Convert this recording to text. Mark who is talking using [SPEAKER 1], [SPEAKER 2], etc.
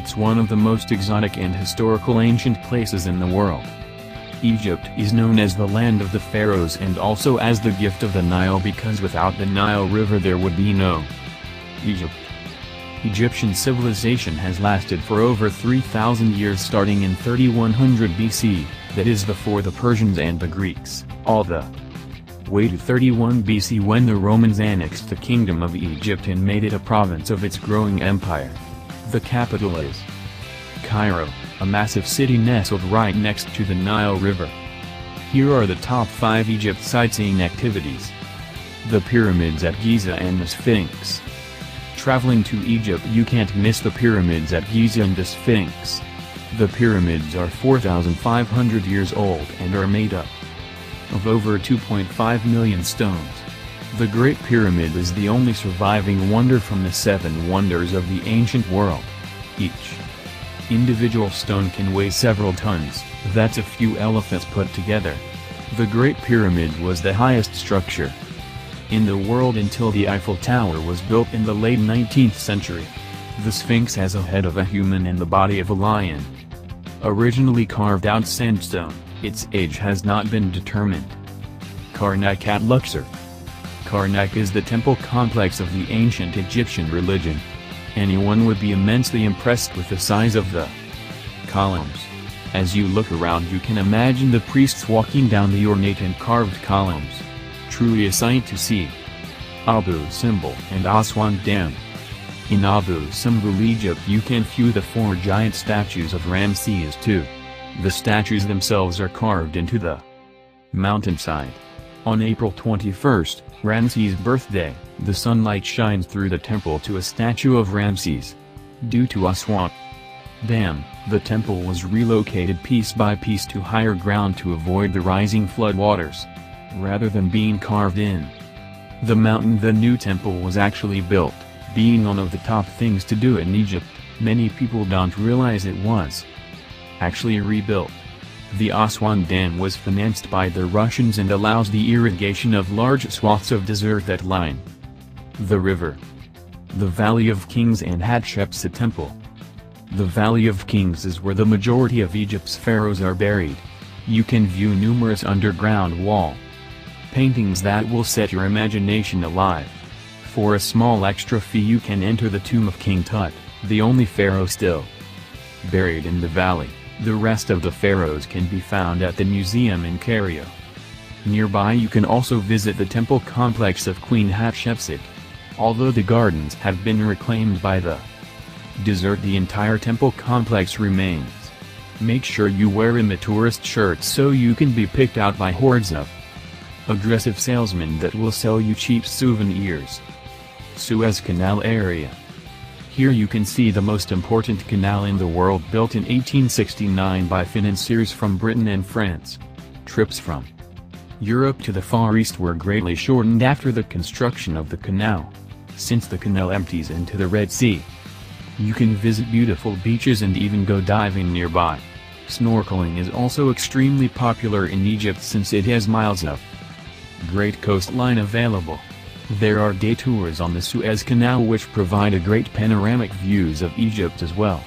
[SPEAKER 1] Egypt's one of the most exotic and historical ancient places in the world. Egypt is known as the land of the pharaohs and also as the gift of the Nile because without the Nile River there would be no Egypt. Egyptian civilization has lasted for over 3,000 years starting in 3100 BC, that is before the Persians and the Greeks, all the way to 31 BC when the Romans annexed the Kingdom of Egypt and made it a province of its growing empire. The capital is Cairo, a massive city nestled right next to the Nile River. Here are the top 5 Egypt sightseeing activities. The pyramids at Giza and the Sphinx. Traveling to Egypt you can't miss the pyramids at Giza and the Sphinx. The pyramids are 4,500 years old and are made up of over 2.5 million stones. The Great Pyramid is the only surviving wonder from the 7 wonders of the ancient world. Each individual stone can weigh several tons, that's a few elephants put together. The Great Pyramid was the highest structure in the world until the Eiffel Tower was built in the late 19th century. The Sphinx has a head of a human and the body of a lion. Originally carved out sandstone, its age has not been determined. Karnak at Luxor. Karnak is the temple complex of the ancient Egyptian religion. Anyone would be immensely impressed with the size of the columns. As you look around you can imagine the priests walking down the ornate and carved columns. Truly a sight to see. Abu Simbel and Aswan Dam. In Abu Simbel, Egypt you can view the 4 giant statues of Ramses II. The statues themselves are carved into the mountainside. On April 21st, Ramses' birthday, the sunlight shines through the temple to a statue of Ramses. Due to Aswan Dam, the temple was relocated piece by piece to higher ground to avoid the rising flood waters. Rather than being carved in the mountain, the new temple was actually built, being one of the top things to do in Egypt. Many people don't realize it was actually rebuilt. The Aswan Dam was financed by the Russians and allows the irrigation of large swaths of desert that line the river. The Valley of Kings and Hatshepsut Temple. The Valley of Kings is where the majority of Egypt's pharaohs are buried. You can view numerous underground wall paintings that will set your imagination alive. For a small extra fee you can enter the tomb of King Tut, the only pharaoh still buried in the valley. The rest of the pharaohs can be found at the museum in Cairo. Nearby you can also visit the temple complex of Queen Hatshepsut. Although the gardens have been reclaimed by the desert, the entire temple complex remains. Make sure you wear a tourist shirt so you can be picked out by hordes of aggressive salesmen that will sell you cheap souvenirs. Suez Canal area. Here you can see the most important canal in the world, built in 1869 by financiers from Britain and France. Trips from Europe to the Far East were greatly shortened after the construction of the canal. Since the canal empties into the Red Sea, you can visit beautiful beaches and even go diving nearby. Snorkeling is also extremely popular in Egypt since it has miles of great coastline available. There are day tours on the Suez Canal which provide a great panoramic views of Egypt as well.